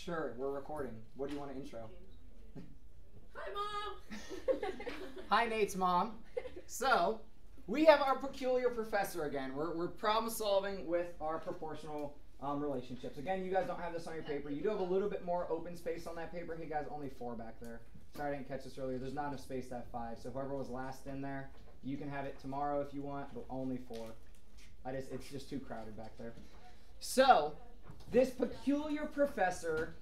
Sure, we're recording. What do you want to intro? Hi, Mom! Hi, Nate's mom. So, we have our peculiar professor again. We're problem solving with our proportional relationships. Again, you guys don't have this on your paper. You do have a little bit more open space on that paper. Hey guys, only 4 back there. Sorry I didn't catch this earlier. There's not enough space to have 5. So whoever was last in there, you can have it tomorrow if you want, but only 4. It's just too crowded back there. So, this peculiar professor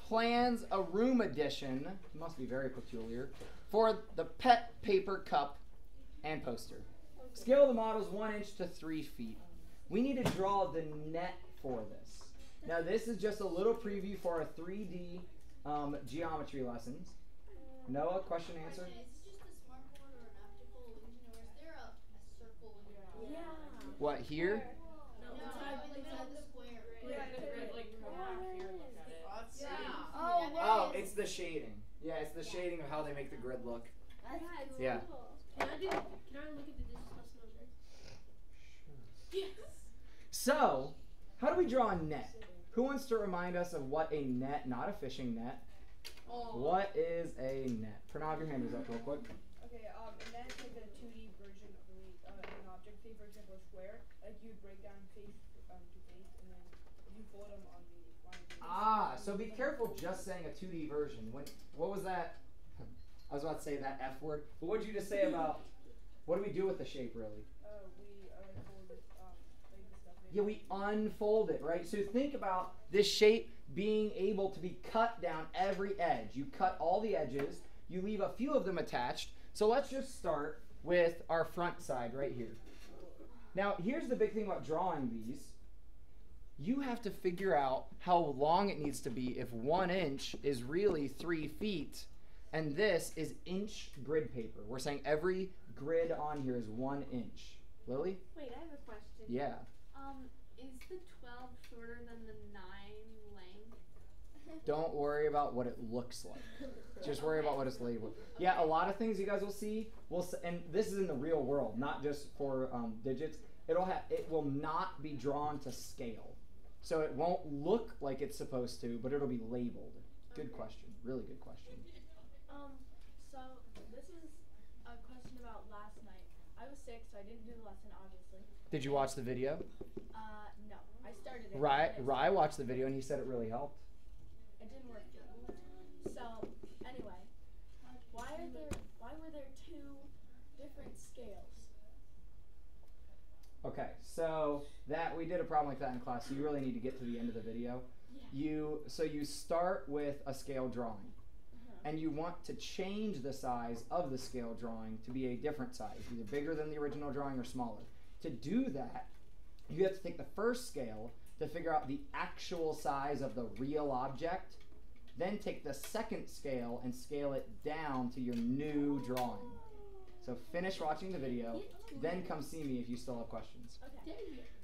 plans a room addition, must be very peculiar, for the pet paper cup and poster. Scale of the model is 1 inch to 3 feet. We need to draw the net for this. Now this is just a little preview for our 3D geometry lessons. Noah, question, answer? Is this just a smartboard or an optical illusion, or is there a circle in the Yeah. What, here? No, inside the square. Oh, it's the shading. Yeah, it's the shading of how they make the grid look. Yeah. Can I look at the digital numbers? Yes. So, how do we draw a net? Who wants to remind us of what a net, not a fishing net, what is a net? Pranav, your hand is up real quick. Okay, a net is like a 2D version of an object. Say, for example, a square. Like you break down face to face, and then you fold them on the line. So be careful just saying a 2D version. What was that? I was about to say that F word. But what did you just say about, what do we do with the shape, really? We fold it, like the stuff in. Yeah, we unfold it, right? So think about this shape being able to be cut down every edge. You cut all the edges. You leave a few of them attached. So let's just start with our front side right here. Now, here's the big thing about drawing these. You have to figure out how long it needs to be if 1 inch is really 3 feet, and this is inch grid paper. We're saying every grid on here is 1 inch. Lily? Wait, I have a question. Yeah. Is the 12 shorter than the 9 length? Don't worry about what it looks like. Just worry about what it's labeled. Yeah, a lot of things you guys will see, and this is in the real world, not just for digits. It will not be drawn to scale. So it won't look like it's supposed to, but it'll be labeled. Good question. Really good question. So this is a question about last night. I was sick, so I didn't do the lesson, obviously. Did you watch the video? No. I started it. Rye watched the video and he said it really helped. It didn't work good. So, anyway, why were there 2 different scales? Okay, so we did a problem like that in class, so you really need to get to the end of the video. Yeah. So you start with a scale drawing, and you want to change the size of the scale drawing to be a different size, either bigger than the original drawing or smaller. To do that, you have to take the first scale to figure out the actual size of the real object, then take the second scale and scale it down to your new drawing. So finish watching the video, then come see me if you still have questions. Okay.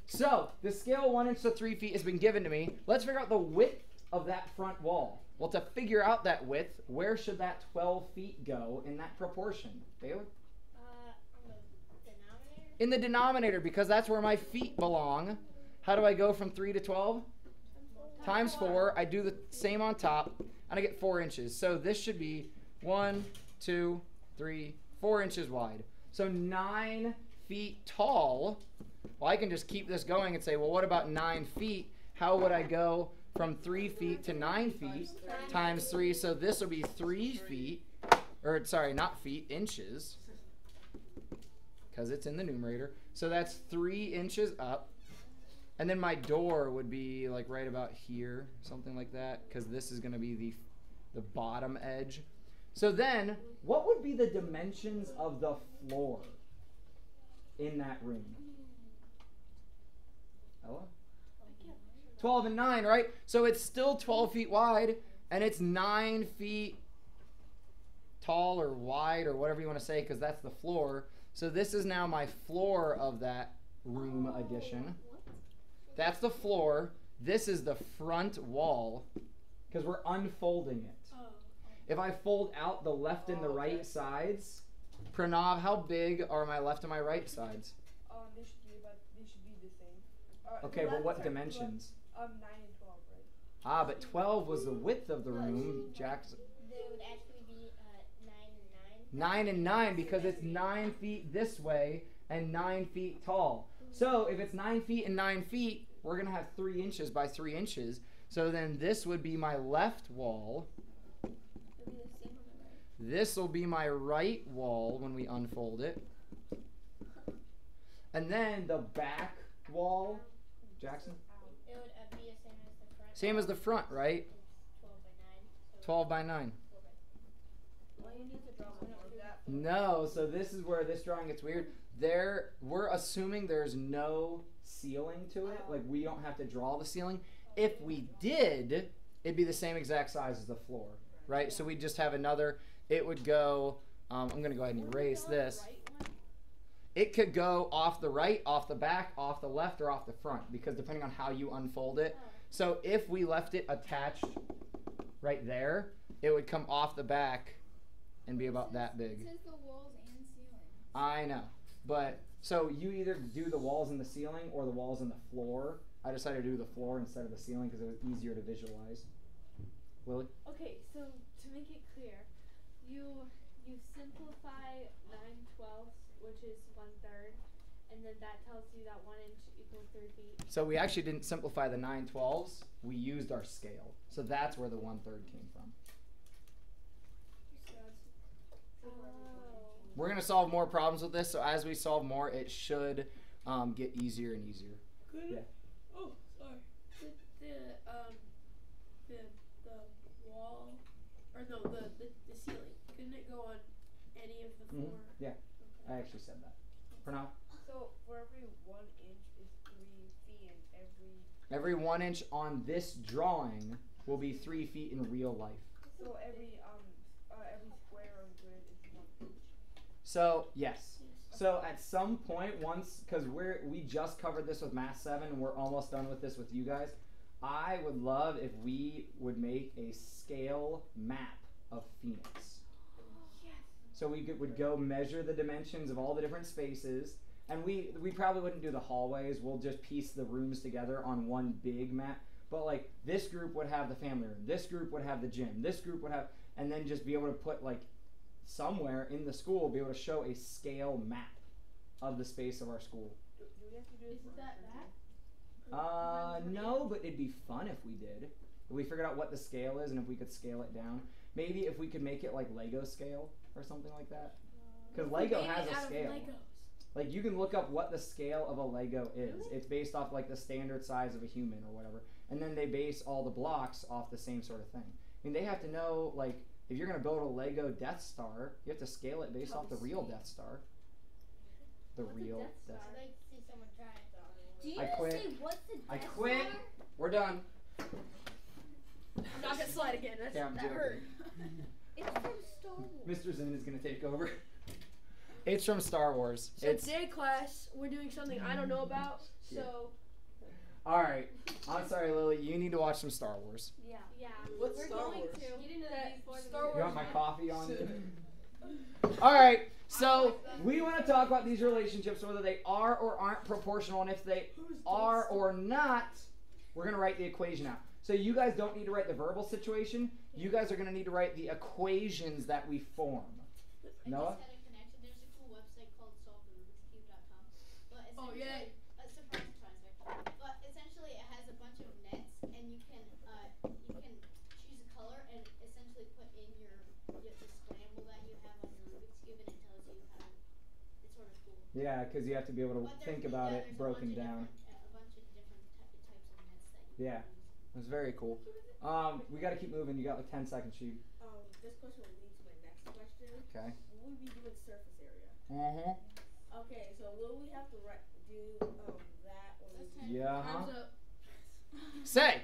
So, the scale 1 inch to 3 feet has been given to me. Let's figure out the width of that front wall. Well, to figure out that width, where should that 12 feet go in that proportion? Baylor? On the denominator? In the denominator, because that's where my feet belong. How do I go from 3 to 12? Times 4. I do the same on top, and I get 4 inches. So this should be 1, 2, 3, 4 inches wide. So 9 feet tall. Well, I can just keep this going and say, well, what about 9 feet? How would I go from 3 feet to 9 feet times 3? So this will be 3 feet, or sorry, not feet, inches, because it's in the numerator. So that's 3 inches up. And then my door would be like right about here, something like that, because this is going to be the bottom edge. So then, what would be the dimensions of the floor in that room? Ella? 12 and 9, right? So it's still 12 feet wide, and it's 9 feet tall or wide or whatever you want to say, because that's the floor. So this is now my floor of that room addition. That's the floor. This is the front wall, because we're unfolding it. If I fold out the left and the right sides, Pranav, how big are my left and my right sides? They should be the same. Okay, but what dimensions? 9 and 12, right? Ah, but 12 was the width of the room. Jackson. There would actually be 9 and 9 and 9 because it's 9 feet this way and 9 feet tall. So if it's 9 feet and 9 feet, we're going to have 3 inches by 3 inches. So then this would be my left wall. It'll be the same on the right. This will be my right wall when we unfold it. And then the back wall, Jackson? It would be the same as the front. Same as the front, right? 12 by 9. 12 by 9. Well, you need to draw one of that. No, so this is where this drawing gets weird. We're assuming there's no ceiling to it. Like we don't have to draw the ceiling. If we did, it'd be the same exact size as the floor, right? So we just have another, it would go, I'm going to go ahead and erase this. It could go off the right, off the back, off the left, or off the front, because depending on how you unfold it. So if we left it attached right there, it would come off the back and be about that big. It says the walls and ceiling. I know, but so you either do the walls and the ceiling or the walls and the floor. I decided to do the floor instead of the ceiling because it was easier to visualize. Willie? Okay, so to make it clear, you simplify 9/12, which is 1/3, and then that tells you that 1 inch equals 3 feet. So we actually didn't simplify the 9/12s. We used our scale. So that's where the 1/3 came from. We're going to solve more problems with this. So as we solve more, it should get easier and easier. Could Yeah. Oh, sorry. The wall, or no, the ceiling. Couldn't it go on any of the floor? Yeah, I actually said that. For now. So for every 1 inch is 3 feet, and Every 1 inch on this drawing will be 3 feet in real life. so every square on grid is 1 inch. So yes. So at some point, once, because we just covered this with Math 7, and we're almost done with this with you guys. I would love if we would make a scale map of Phoenix. So we would go measure the dimensions of all the different spaces, and we probably wouldn't do the hallways. We'll just piece the rooms together on one big map. But like this group would have the family room, this group would have the gym, this group would have, and then just be able to put like somewhere in the school, be able to show a scale map of the space of our school. Do we have to do it? Isn't that that? No, but it'd be fun if we did. If we figured out what the scale is and if we could scale it down. Maybe if we could make it like Lego scale or something like that. Because Lego has a scale. Like you can look up what the scale of a Lego is. Really? It's based off like the standard size of a human or whatever. And then they base all the blocks off the same sort of thing. I mean, they have to know, like, if you're going to build a Lego Death Star, you have to scale it based off the real Death Star. The What's a real Death Death Star? I'd like to see someone try it though. Do you I quit. say what's the I Death quit. Star? We're done. I'm not gonna slide again. Yeah, I'm that joking. hurt. It's from Star Wars. Mr. Zen is going to take over. It's from Star Wars. So It's today, class, we're doing something I don't know about. So all right. I'm sorry, Lily. You need to watch some Star Wars. Yeah. Yeah, What's we're Star going Wars? to. Get into That that before the Star video. You want my coffee on you? All right. So we want to talk about these relationships, whether they are or aren't proportional, and if they are or not, we're going to write the equation out. So you guys don't need to write the verbal situation. You guys are going to need to write the equations that we form. Noah? I just had a connection. There's a cool website called solvetherubicscube.com. But Oh, yay. surprise, actually. But essentially, it has a bunch of nets, and you can choose a color and essentially put in the scramble that you have on your Rubik's cube, and it tells you how. It's sort of cool. Yeah, because you have to be able to But think there's- about yeah, it there's broken a down. bunch of different types of nets that you Yeah. can use. It was very cool. We got to keep moving. You got like 10 seconds, Chief. this question will lead to my next question. Okay. Will we be doing surface area? Uh-huh. Okay, so will we have to do that or Let's turn- Yeah. Time's up. Say,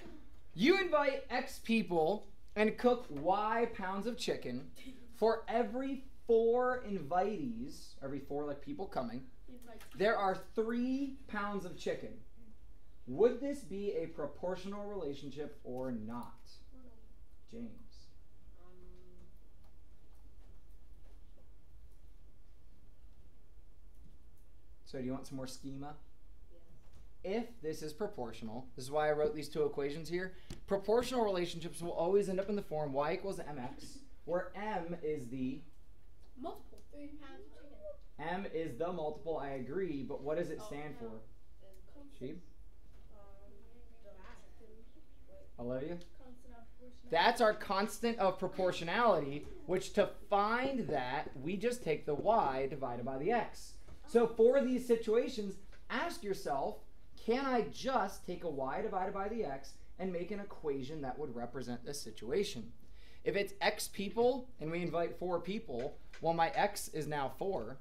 you invite X people and cook Y pounds of chicken. For every 4 invitees, every 4 like people coming, there are 3 pounds of chicken. Would this be a proportional relationship or not? James. So do you want some more schema? if this is proportional, this is why I wrote these two equations here, proportional relationships will always end up in the form y equals mx, where m is the Multiple. 3 pounds of chicken. m is the multiple, I agree, but what does it stand for? Sheep? Olivia? That's our constant of proportionality, which to find that, we just take the y divided by the x. So for these situations, ask yourself, can I just take a y divided by the x and make an equation that would represent this situation? If it's x people and we invite 4 people, well, my x is now 4.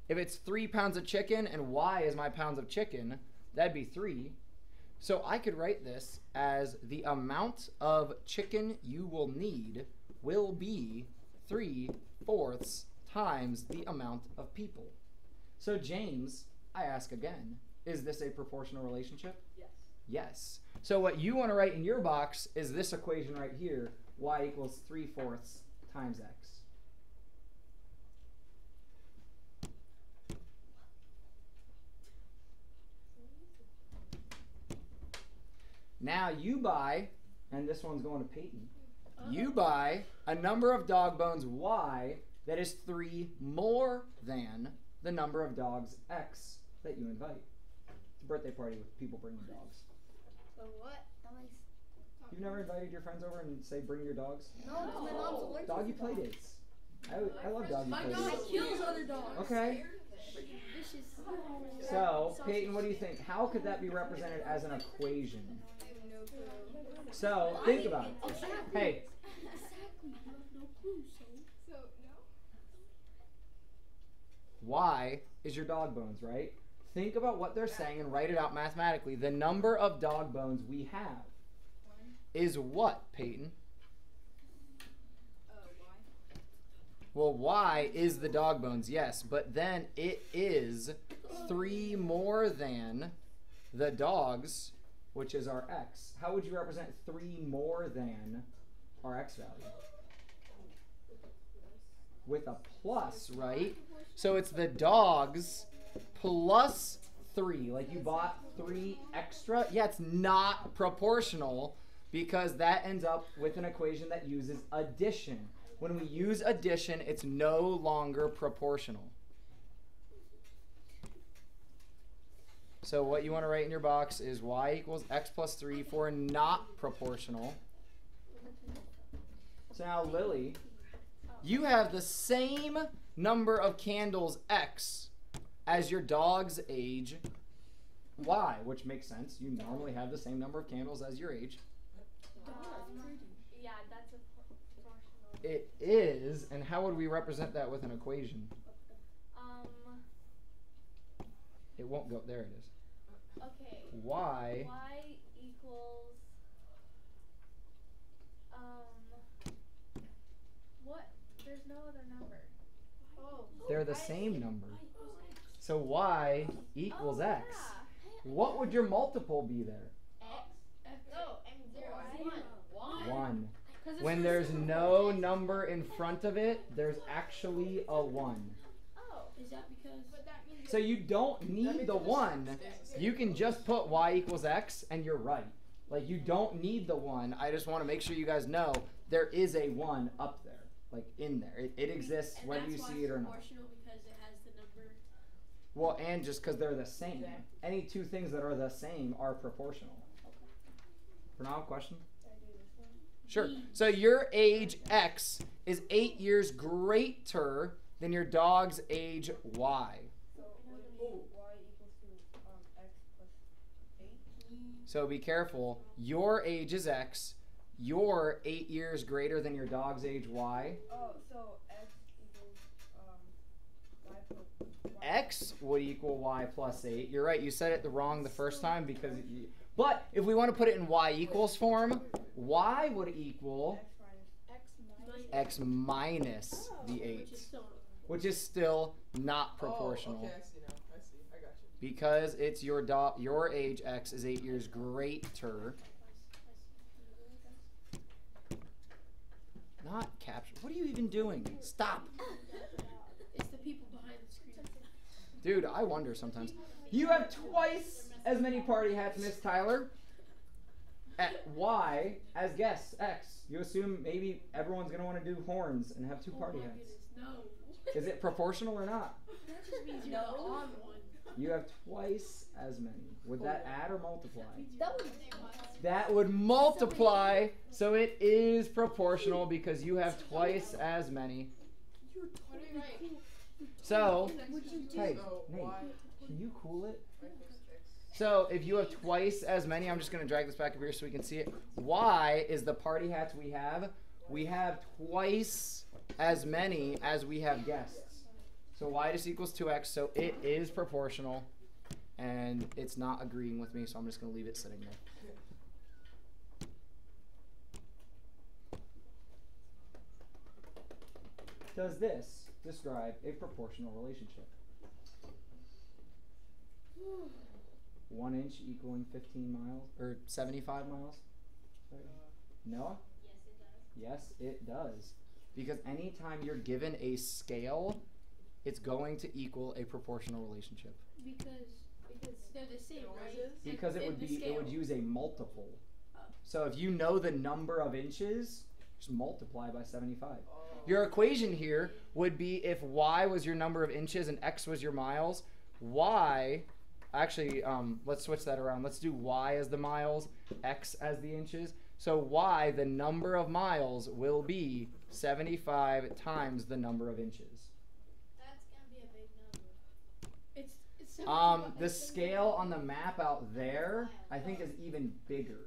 If it's 3 pounds of chicken and y is my pounds of chicken, that'd be 3. So I could write this as the amount of chicken you will need will be 3/4 times the amount of people. So James, I ask again, is this a proportional relationship? Yes. Yes. So what you want to write in your box is this equation right here, y equals 3/4 times x. Now you buy, and this one's going to Peyton, you buy a number of dog bones y that is 3 more than the number of dogs x that you invite. It's a birthday party with people bringing dogs. So what? You've never invited your friends over and say bring your dogs? No, my mom's allergic. Doggy play dates. I love doggy My play dog dates. kills other dogs. Okay. Vicious. So, Peyton, what do you think? How could that be represented as an equation? So, think about it. Hey, Exactly. No clue. So no. y is your dog bones, right? Think about what they're saying and write it out mathematically. The number of dog bones we have is what, Peyton? Y. Well, y is the dog bones, yes, but then it is 3 more than the dogs, which is our x. How would you represent 3 more than our x value? With a plus, right? So it's the dogs plus 3. Like you bought 3 extra. Yeah, it's not proportional because that ends up with an equation that uses addition. When we use addition, it's no longer proportional. So what you want to write in your box is y equals x plus 3 for not proportional. So now, Lily, you have the same number of candles x as your dog's age y, which makes sense. You normally have the same number of candles as your age. Yeah, that's a proportional. It is, and how would we represent that with an equation? It won't go, there it is. Okay. Y Y equals what? There's no other number. Oh. they're the same number. So y equals x. Yeah. What would your multiple be there? No, and 0 is 1. 1. When there's no number in front of it, there's actually a 1. Oh. Is that because? But that means So you don't need the 1. You can just put y equals x and you're right. Like you don't need the 1. I just want to make sure you guys know there is a 1 up there. Like in there. It exists And whether you that's why see it's it or not. proportional because it has the number. Well, and just because they're the same. Any two things that are the same are proportional. For now, question? Sure. So your age x is 8 years greater than your dog's age y. So y equals to x plus 8. So be careful. Your age is x. You're 8 years greater than your dog's age y. Oh, so x equals y plus y. X would equal y plus 8. You're right. You said it wrong the first time because. But if we want to put it in y equals form, y would equal X minus. x minus the 8, Which is still which is still not proportional. Oh, okay, I see now. I see. I got you. Because it's your age x is 8 years greater. Not capture. What are you even doing? Stop. It's the people behind the screen. Dude, I wonder sometimes. You have twice as many party hats, Miss Tyler. At Y as guess X. You assume maybe everyone's going to want to do horns and have 2 party hats. No. Is it proportional or not? That just means you're the odd one. You have twice as many. Would that add or multiply? That would That would multiply, so it is proportional because you have twice as many. You're totally cool. So, Would you do? hey, So Nate, why? can you cool it? I think X. So if you have twice as many, I'm just going to drag this back up here so we can see it. Y is the party hats we have. We have twice as many as we have guests. So y just equals 2x, so it is proportional. And it's not agreeing with me, so I'm just going to leave it sitting there. Does this describe a proportional relationship? 1 inch equaling 15 miles, or 75 miles? Sorry. Noah? Yes, it does. Yes, it does. Because anytime you're given a scale, it's going to equal a proportional relationship. Because they're the same, right? Because it In would the be, it would scale. use a multiple. So if you know the number of inches, just multiply by 75. Your equation here would be if y was your number of inches and x was your miles, y, actually, let's switch that around. Let's do y as the miles, x as the inches. So y, the number of miles, will be 75 times the number of inches. That's gonna be a big number. It's The scale on the map out there, I think, is even bigger.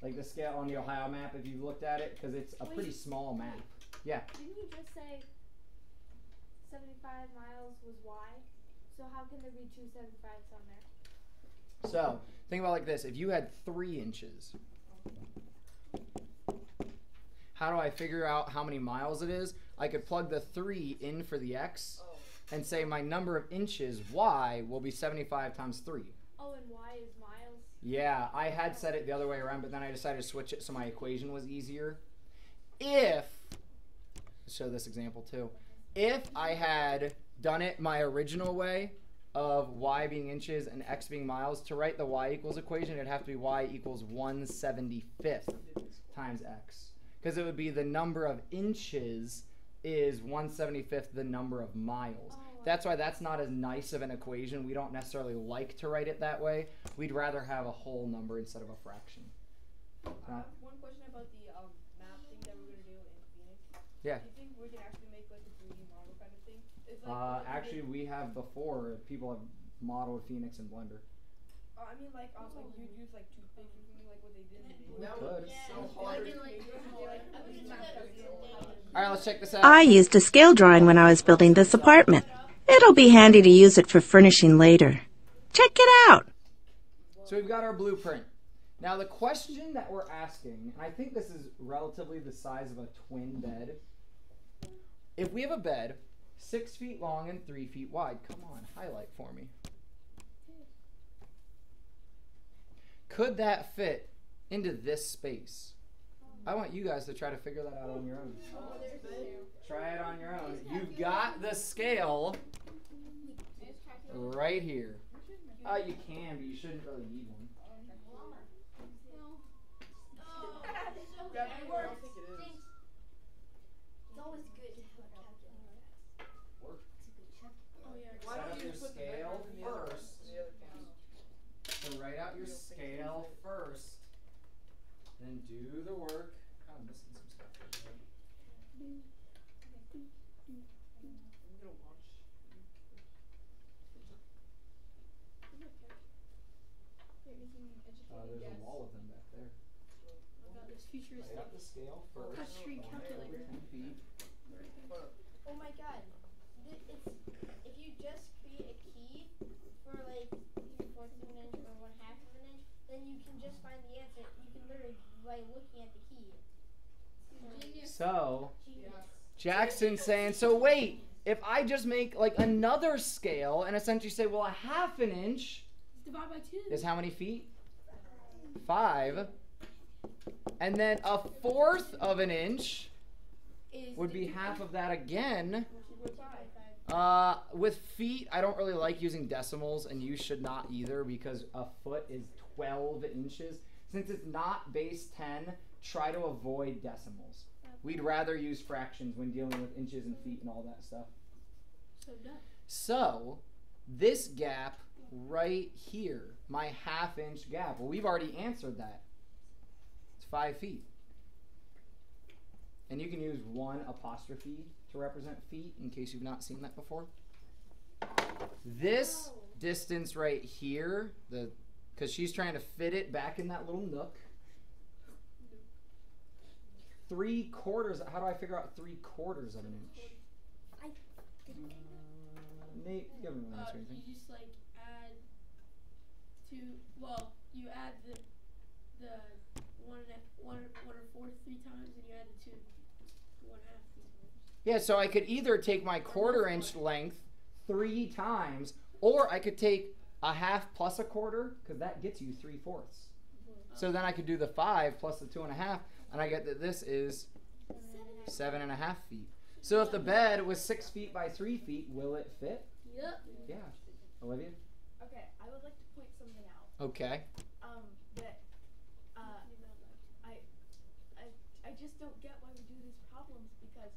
Like the scale on the Ohio map, if you've looked at it, because it's a pretty small map. Yeah. Didn't you just say 75 miles was y? So how can there be 2 75s on there? So think about it like this: if you had 3 inches, how do I figure out how many miles it is? I could plug the 3 in for the x, and say my number of inches y will be 75 times 3. Oh, and y is miles. Yeah, I had said it the other way around, but then I decided to switch it so my equation was easier. If, let's show this example too. If I had done it my original way of y being inches and x being miles, to write the y equals equation, it'd have to be y equals 1/75 times x. Because it would be the number of inches is 1/75 the number of miles. That's why that's not as nice of an equation. We don't necessarily like to write it that way. We'd rather have a whole number instead of a fraction. One question about the map thing that we're gonna do in Phoenix. Yeah. Do you think we can actually make like a 3D model kind of thing? It's like Actually, we have before. People have modeled Phoenix in Blender. I mean, like you'd use like toothpicks or something like what they did in the video. That Could. would be Yeah, so like hard. in, like, All right, let's check this out. I used a scale drawing when I was building this apartment. It'll be handy to use it for furnishing later. Check it out. So we've got our blueprint. Now the question that we're asking, and I think this is relatively the size of a twin bed. If we have a bed 6 feet long and 3 feet wide, come on, highlight for me. Could that fit into this space? I want you guys to try to figure that out on your own. Try it on your own. You've got the scale right here. You can, but you shouldn't really need one. I don't think it is. It's always good to have a calculator. Work. Why Set don't up you your just put the scale measurement in the other first. in the other case? So write out your scale first, then do the work. Kind of missing some stuff here. I'm gonna watch. There's a wall of them back there. Write out the scale first. Touch screen One for every calculator. 10 feet. Oh my god. It's if you just create a key for like either 1/4 of an inch or 1/2 of an inch, then you can just find the answer. You can literally by looking at the key. So Genius. Jackson's saying, so wait, if I just make like another scale and essentially say, well, 1/2 inch Divide by 2. is how many feet? 5. And then 1/4 of an inch would be half of that again. With feet, I don't really like using decimals, and you should not either because a foot is 12 inches. Since it's not base 10, try to avoid decimals. We'd rather use fractions when dealing with inches and feet and all that stuff. So, this gap right here, my ½ inch gap, well, we've already answered that. It's 5 feet. And you can use 1 apostrophe to represent feet in case you've not seen that before. This distance right here, because she's trying to fit it back in that little nook. 3/4, how do I figure out 3/4 of an inch? Nate, you haven't really answered anything. You just like add you add the 1 1/4 3 times, and you add the 2 1/2 3 times. Yeah, so I could either take my 1/4 inch length 3 times, or I could take a half plus a quarter, because that gets you 3/4. So then I could do the 5 plus the 2 1/2, and I get that this is 7.5 feet. So if the bed was 6 feet by 3 feet, will it fit? Yep. Yeah. Olivia? Okay, I would like to point something out. Okay. That I just don't get why we do these problems, because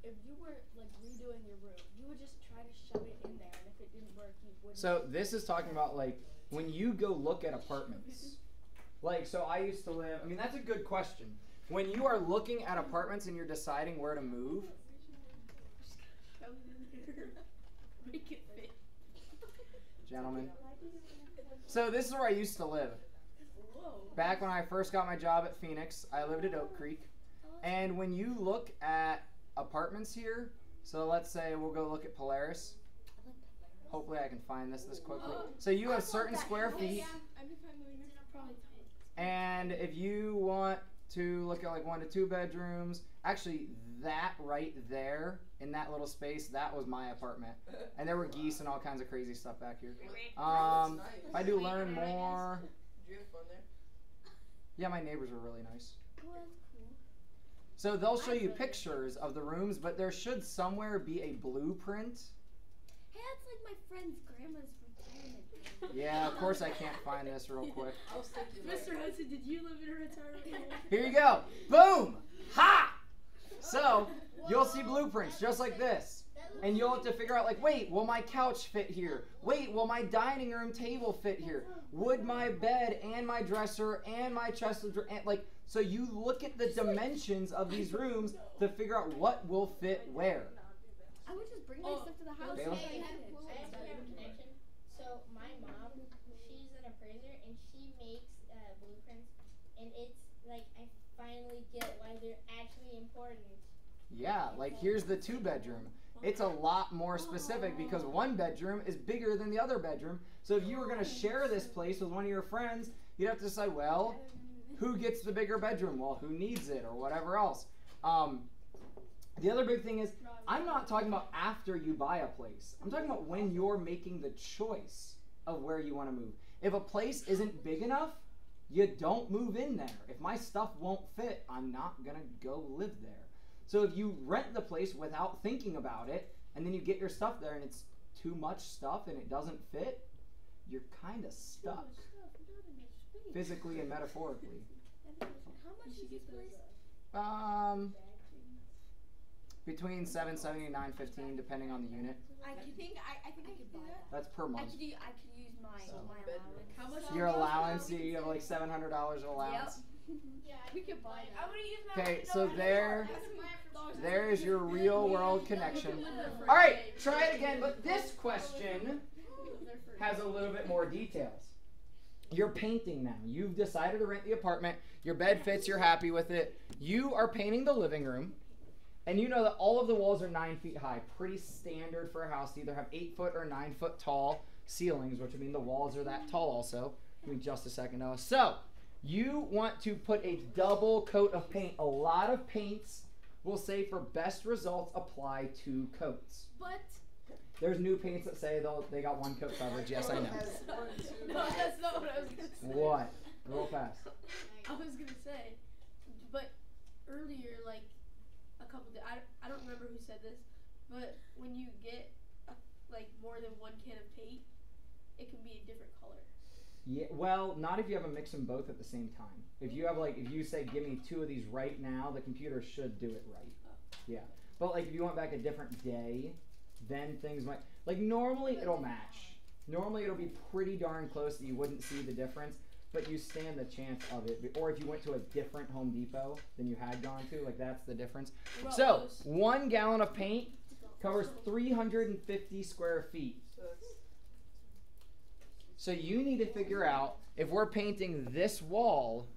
if you were like redoing your room, you would just try to shove it in there, and if it didn't work, you wouldn't. So this is talking about like when you go look at apartments. Like, so I used to live, I mean, that's a good question. When you are looking at apartments and you're deciding where to move, Shove it in there. Make it fit. gentlemen. So this is where I used to live. Whoa. Back when I first got my job at Phoenix, I lived at Oak Creek. And when you look at apartments here, so let's say we'll go look at Polaris. Hopefully I can find this quickly. So you have certain square feet. I'd be fine moving here. Probably. And if you want to look at like 1 to 2 bedrooms, actually that right there in that little space, that was my apartment. And there were geese and all kinds of crazy stuff back here. If I do learn more. Did you have fun there? Yeah, my neighbors were really nice. So they'll show you pictures of the rooms, but there should somewhere be a blueprint. Hey, that's like my friend's grandma's retirement room. Yeah, of course I can't find this real quick. I was thinking Mr. Hudson, did you live in a retirement home? Here you go. Boom! Ha! So you'll see blueprints just like this. And you'll have to figure out like, wait, will my couch fit here? Wait, will my dining room table fit here? Would my bed and my dresser and my chest of like, so you look at the dimensions of these rooms to figure out what will fit where. I would just bring my stuff to the house. Bailiff? I actually have a connection. So my mom, she's an appraiser, and she makes blueprints, and it's like I finally get why they're actually important. Yeah, like here's the 2-bedroom. It's a lot more specific because 1 bedroom is bigger than the other bedroom. So if you were going to share this place with one of your friends, you'd have to decide, well, who gets the bigger bedroom? Well, who needs it or whatever else. The other big thing is, I'm not talking about after you buy a place. I'm talking about when you're making the choice of where you want to move. If a place isn't big enough, you don't move in there. If my stuff won't fit, I'm not going to go live there. So if you rent the place without thinking about it, and then you get your stuff there and it's too much stuff and it doesn't fit, you're kind of stuck. Physically and metaphorically. How much is this place? Between $7.70 and $9.15 depending on the unit. I think I could do that. That's per I month. could use my allowance. How much? Your allowance, you have like $700 allowance. Yeah, We could buy that. I'm gonna use my Okay, $100 so there is your real world connection. All right, try it again, but this question has a little bit more details. You're painting now. You've decided to rent the apartment. Your bed fits. You're happy with it. You are painting the living room. And you know that all of the walls are 9 feet high. Pretty standard for a house to either have 8 foot or 9 foot tall ceilings, which would mean the walls are that tall also. Give me just a second, Noah. So, you want to put a double coat of paint. A lot of paints will say for best results, apply 2 coats. But There's new paints that say they got 1 coat coverage. Yes, I know. No, that's not what I was gonna say. What? Real fast. I was gonna say, but earlier, like a couple days, I don't remember who said this, but when you get like more than one can of paint, it can be a different color. Yeah, well, not if you have them mix them both at the same time. If you have like, if you say give me 2 of these right now, the computer should do it right. Yeah, but like if you went back a different day, then things might, like normally it'll match. Normally it'll be pretty darn close that you wouldn't see the difference, but you stand the chance of it. Or if you went to a different Home Depot than you had gone to, like that's the difference. So 1 gallon of paint covers 350 square feet. So you need to figure out, if we're painting this wall,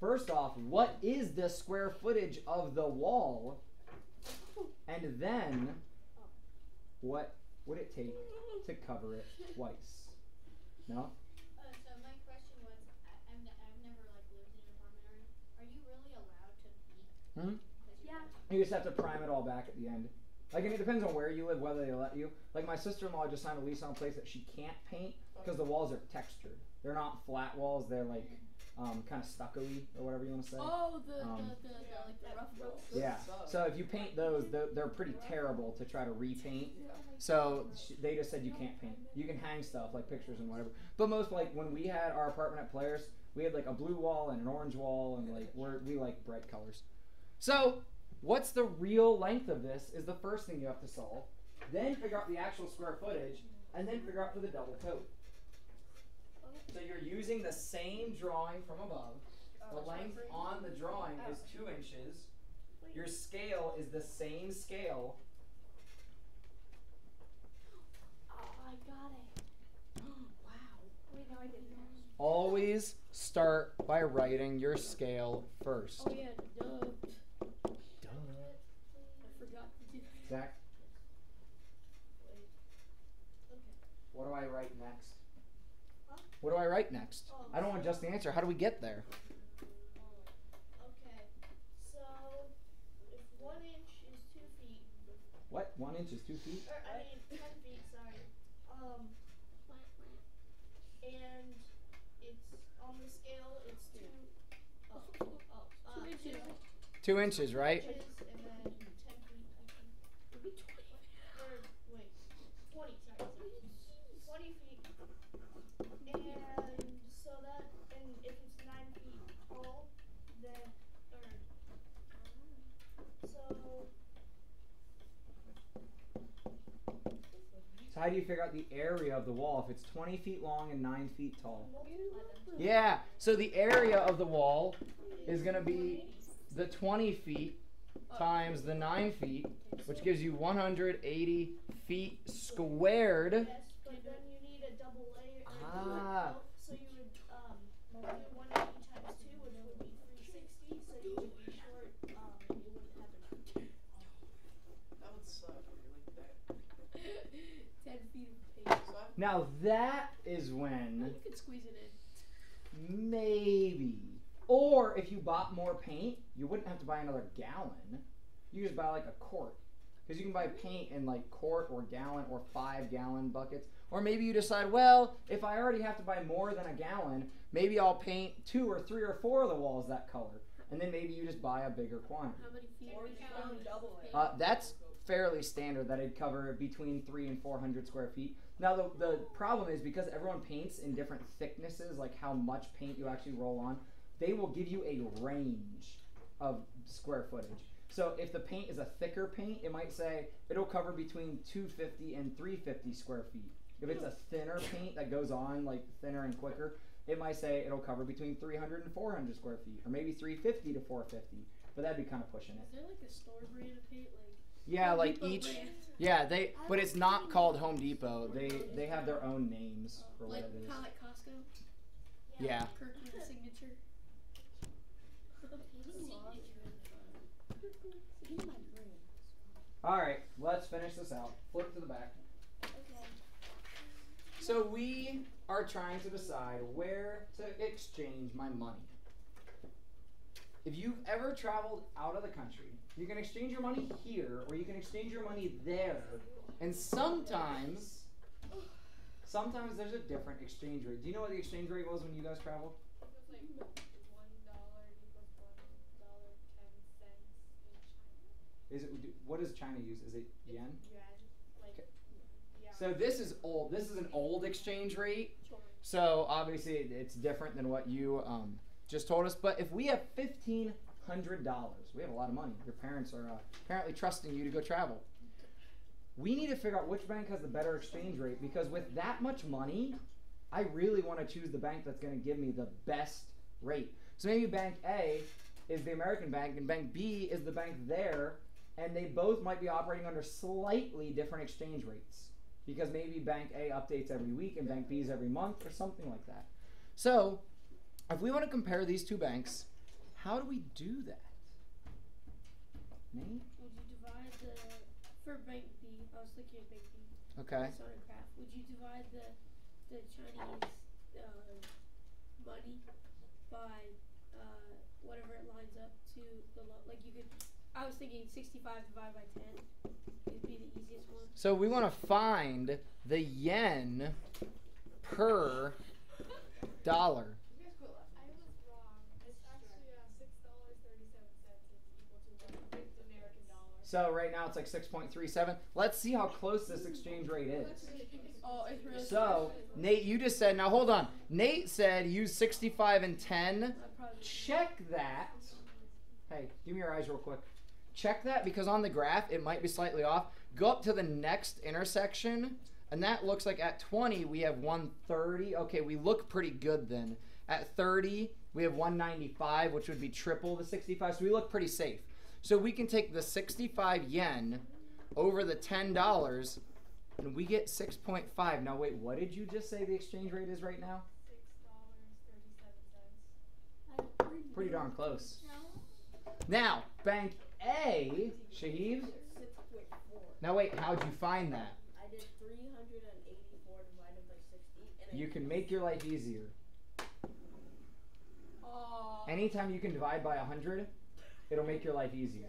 first off, what is the square footage of the wall? And then, what would it take to cover it twice? No? So my question was, I've never like lived in an apartment area. Are you really allowed to paint? Yeah. You just have to prime it all back at the end. Like, and it depends on where you live, whether they let you. Like, my sister-in-law just signed a lease on a place that she can't paint because the walls are textured. They're not flat walls. They're like kind of stucco-y or whatever you want to say. Oh, the rough walls. Yeah. So if you paint those, they're pretty terrible to try to repaint. So they just said you can't paint. You can hang stuff like pictures and whatever. But most, like when we had our apartment at Players, we had like a blue wall and an orange wall, and like we like bright colors. So what's the real length of this is the first thing you have to solve. Then figure out the actual square footage, and then figure out for the double coat. So you're using the same drawing from above. The length on the drawing is 2 inches. Your scale is the same scale. Oh, I got it. Wow. Wait, no, I didn't. Always start by writing your scale first. Oh yeah, duh. I forgot to do that. Zach? What do I write next? What do I write next? I don't want just the answer. How do we get there? Okay, so if 1 inch is 2 feet, What? 1 inch is 2 feet? or I mean 10 feet, sorry. And it's on the scale, it's 2 inches. 2 inches, right? inches, and then 10 feet. Or wait, 20. Sorry, 20 feet. And so that, and if it's 9 feet tall, then, So how do you figure out the area of the wall if it's 20 feet long and 9 feet tall? Yeah, so the area of the wall is going to be the 20 feet times the 9 feet, which gives you 180 feet squared. yes, but then you need a double layer. So you would do 180 times 2, which would be 360. So you would be short. You wouldn't have enough. That would suck. Really bad. 10 feet of paint. Now that is when You could squeeze it in. maybe, or if you bought more paint, you wouldn't have to buy another gallon. You just buy like a quart, because you can buy paint in like quart or gallon or 5-gallon buckets. Or maybe you decide, well, if I already have to buy more than a gallon, maybe I'll paint 2 or 3 or 4 of the walls that color, and then maybe you just buy a bigger quantity. How many feet? Or you can double it. That's fairly standard, that it'd cover between 300 and 400 square feet. Now the problem is, because everyone paints in different thicknesses, like how much paint you actually roll on, they will give you a range of square footage. So if the paint is a thicker paint, it might say it'll cover between 250 and 350 square feet. If it's a thinner paint that goes on like thinner and quicker, it might say it'll cover between 300 and 400 square feet, or maybe 350 to 450. But that'd be kind of pushing it. Is there like a store brand of paint? Yeah, Home like Depot each. brand? Yeah, but it's not called Home Depot. They have their own names for what Like it is. kind of like Costco? Yeah. Kirkland signature. All right, let's finish this out. Flip to the back. So we are trying to decide where to exchange my money. If you've ever traveled out of the country, you can exchange your money here, or you can exchange your money there. And sometimes there's a different exchange rate. Do you know what the exchange rate was when you guys traveled? It was like $1 equals $1.10 in China. What does China use? Is it yen? Like So this is old. This is an old exchange rate. So obviously it's different than what you just told us. But if we have $1,500, we have a lot of money. Your parents are apparently trusting you to go travel. We need to figure out which bank has the better exchange rate, because with that much money, I really want to choose the bank that's going to give me the best rate. So maybe Bank A is the American bank and Bank B is the bank there, and they both might be operating under slightly different exchange rates, because maybe Bank A updates every week and Bank B is every month or something like that. So if we want to compare these two banks, how do we do that? Nate? Would you divide for Bank B, I was looking at Bank B. Okay. It's on a graph. Would you divide the Chinese money by whatever it lines up to the like you could, I was thinking 65 divided by 10 would be the easiest one. So we want to find the yen per dollar. I was wrong. It's actually $6.37 is equal to $1 American dollar. So right now it's like 6.37. Let's see how close this exchange rate is. Oh, it's really So Nate, you just said, now hold on. Nate said use 65 and 10. Check that. Hey, give me your eyes real quick. Check that, because on the graph it might be slightly off. Go up to the next intersection, and that looks like at 20 we have 130. Okay, we look pretty good then. At 30 we have 195, which would be triple the 65, so we look pretty safe. So we can take the 65 yen over the $10, and we get 6.5. Now wait, what did you just say the exchange rate is right now? $6.37. Pretty darn close. Now, Bank A, Shaheed. 6.4. Now wait, how'd you find that? I did 384 divided by 60. And You can make your life easier. Anytime you can divide by 100, it'll make your life easier.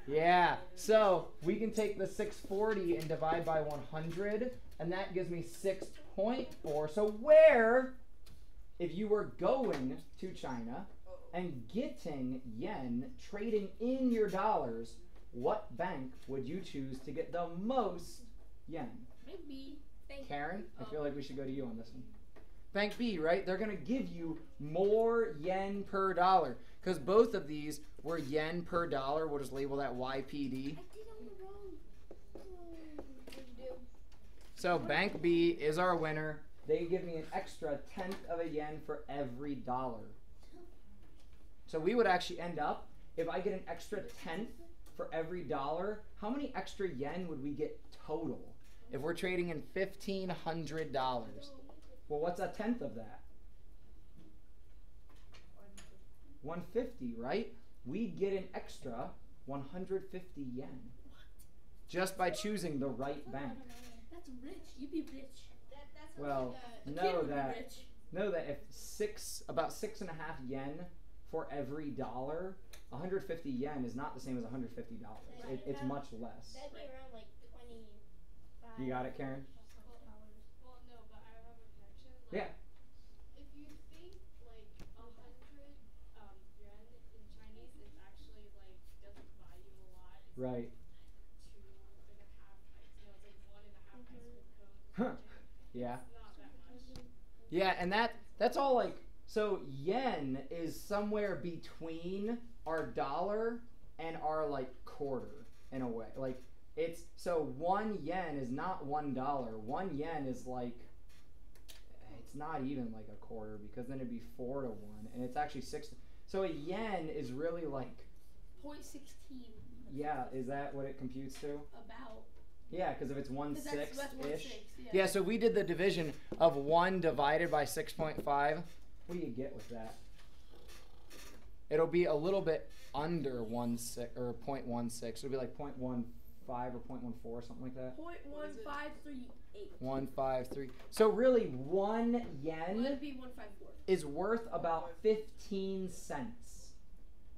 Yeah, so we can take the 640 and divide by 100, and that gives me 6.4. So where, if you were going to China and getting yen, trading in your dollars, what bank would you choose to get the most yen? Maybe. Karen, I feel like we should go to you on this one. Bank B, right? They're going to give you more yen per dollar, because both of these were yen per dollar. We'll just label that YPD. So Bank B is our winner. They give me an extra 1/10 of a yen for every dollar. So we would actually end up, if I get an extra 1/10 for every dollar, how many extra yen would we get total if we're trading in $1,500? Well, what's 1/10 of that? 150, right? We'd get an extra 150 yen just by choosing the right bank. That's rich. You'd be rich. That's Well, like know that if about 6.5 yen for every dollar, 150 yen is not the same as $150. It's much less. that'd be around like 25. You got it, Karen? Well, no, but I have a connection. Like, Yeah. If you think like 100 yen in Chinese is actually like doesn't value a lot. It's Right. like 2.5. It's like 1.5 ice cream cones. Huh. Yeah. It's not that much. Yeah, and that's all like, so yen is somewhere between our dollar and our like quarter in a way. Like it's, so 1 yen is not $1. 1 yen is like, it's not even like a quarter, because then it'd be 4 to 1, and it's actually 6. So a yen is really like, 0.16. yeah, is that what it computes to? About. Yeah, because if it's 1/6 That's 1/6, ish. yeah. Yeah, so we did the division of 1 divided by 6.5. What do you get with that? It'll be a little bit under 1/6 or 0.16. It'll be like 0.15 or 0.14, something like that. 0.1538. 153. So really, 1 Well, yen it'd be 154. is worth about 15 cents.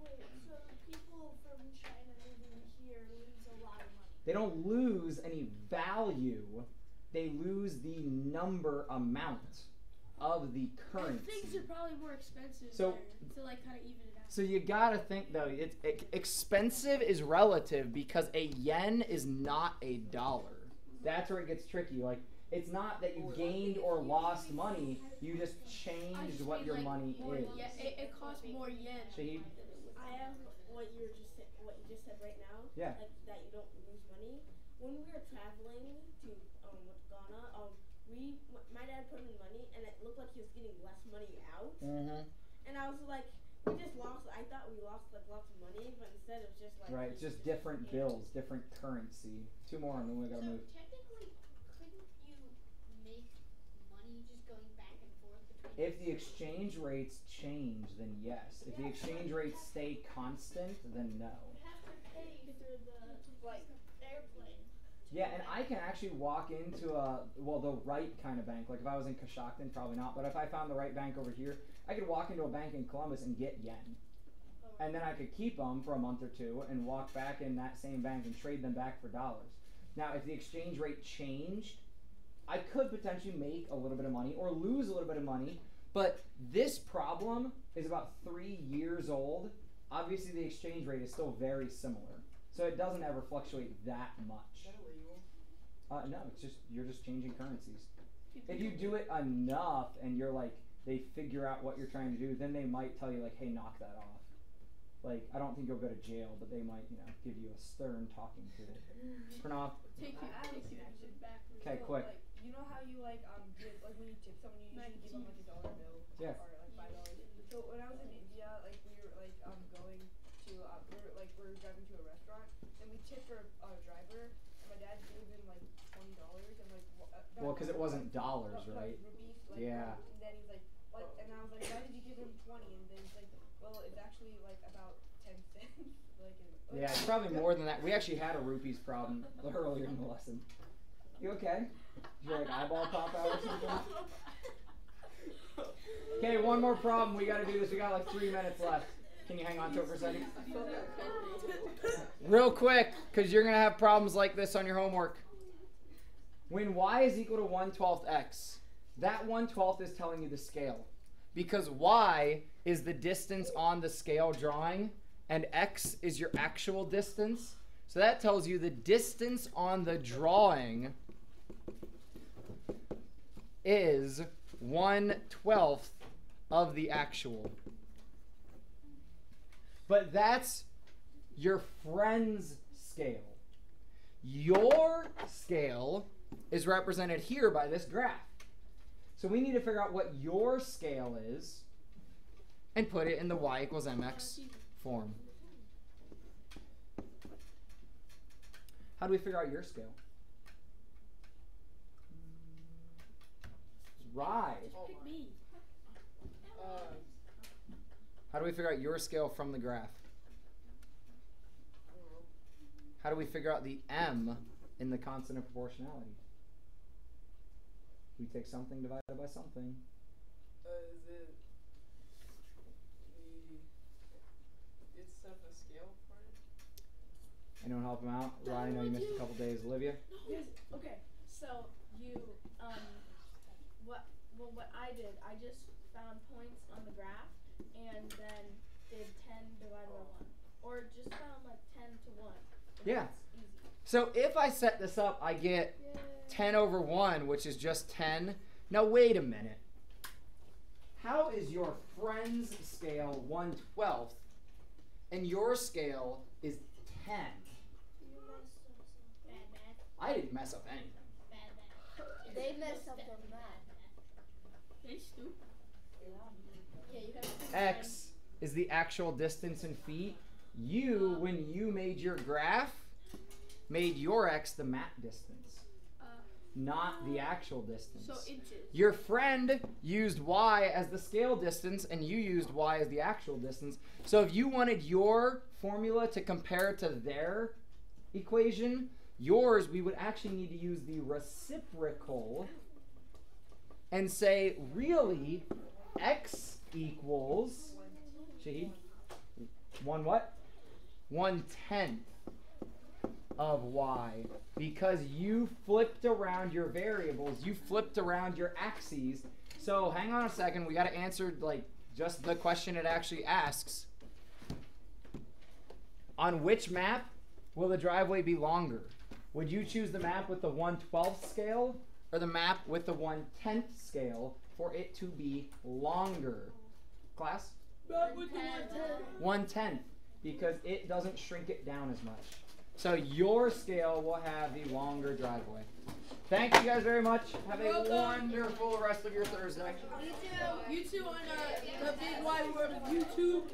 Wait, so people from China moving here lose a lot of money. They don't lose any value. They lose the number amount of the And currency. things are probably more expensive So- there to like kind of even it out. So you gotta think though, expensive is relative, because a yen is not a dollar. That's where it gets tricky. Like, it's not that you gained or lost money. You just changed what your money is. Yeah, it costs more yen. Shahid? I have what you just said right now. Yeah. Like that you don't lose money. When we were traveling to Ghana, my dad put in money and it looked like he was getting less money out. Mm-hmm. And I was like, we just lost. I thought we lost like lots of money, but instead it was just like. Right, it's just different bills, different currency. 2 more and then we gotta So move. technically, couldn't you make money just going back and forth between? If the exchange rates change, then yes. If the exchange rates stay constant, then no. You have to pay through the airplane. Yeah, and I can actually walk into the right kind of bank. Like if I was in Coshocton, probably not. But if I found the right bank over here, I could walk into a bank in Columbus and get yen. And then I could keep them for a month or two and walk back in that same bank and trade them back for dollars. Now, if the exchange rate changed, I could potentially make a little bit of money or lose a little bit of money. But this problem is about 3 years old. Obviously, the exchange rate is still very similar. So it doesn't ever fluctuate that much. Is that illegal? No, it's just you're just changing currencies. If you do it enough and you're like, they figure out what you're trying to do, then they might tell you like, hey, knock that off. Like, I don't think you'll go to jail, but they might, give you a stern talking to. Pranav? Take you back. Okay, So, quick. Like, you know how you give, like when you tip someone, you usually give them like a $1 bill Yeah. or like $5. So when I was in India, like we were like going to we were driving to a restaurant and we tipped our driver and my dad gave him like $20 and like Well, because it wasn't dollars, right? Rupees, Yeah. And then he's like, what? And I was like, why did you give him 20? And then he's like, well, it's actually like about 10 cents. Yeah, it's probably more than that. We actually had a rupees problem earlier in the lesson. You okay? Did your like eyeball pop out or something? Okay, one more problem. We got to do this. We got like 3 minutes left. Can you hang on to it for a second? Real quick, because you're going to have problems like this on your homework. When y is equal to 1/12 x, that 1/12 is telling you the scale. Because y is the distance on the scale drawing, and x is your actual distance. So that tells you the distance on the drawing is 1/12 of the actual. But that's your friend's scale. Your scale is represented here by this graph. So we need to figure out what your scale is and put it in the y equals mx form. How do we figure out your scale? Right. Pick me. How do we figure out your scale from the graph? How do we figure out the m in the constant of proportionality? We take something divided by something. Is it it's set a scale for it? Anyone help him out? Ryan, I know you missed a couple days. Olivia? Yes. Okay. So you what I did, I just found points on the graph and then did 10 divided by 1, or just found like 10 to 1. Yeah. That's easy. So if I set this up, I get 10 over 1, which is just 10. Now wait a minute. How is your friend's scale 1/12 and your scale is 10? You messed up some bad math. I didn't mess up anything. Bad math. They messed up the math. They stupid. Yeah, you have to X is the actual distance in feet. You, when you made your graph, made your x the map distance, not the actual distance. So inches. Your friend used y as the scale distance, and you used y as the actual distance. So if you wanted your formula to compare to their equation, yours, we would actually need to use the reciprocal and say, really, x equals, Shahid, 1 what? 1/10 of y, because you flipped around your variables, you flipped around your axes. So hang on a second, we got to answer like just the question it actually asks. On which map will the driveway be longer? Would you choose the map with the 1/12 scale or the map with the 1/10 scale for it to be longer? Class? 1/10, because it doesn't shrink it down as much. So your scale will have the longer driveway. Thank you guys very much. Have a wonderful rest of your Thursday. You too on the big wide world of YouTube.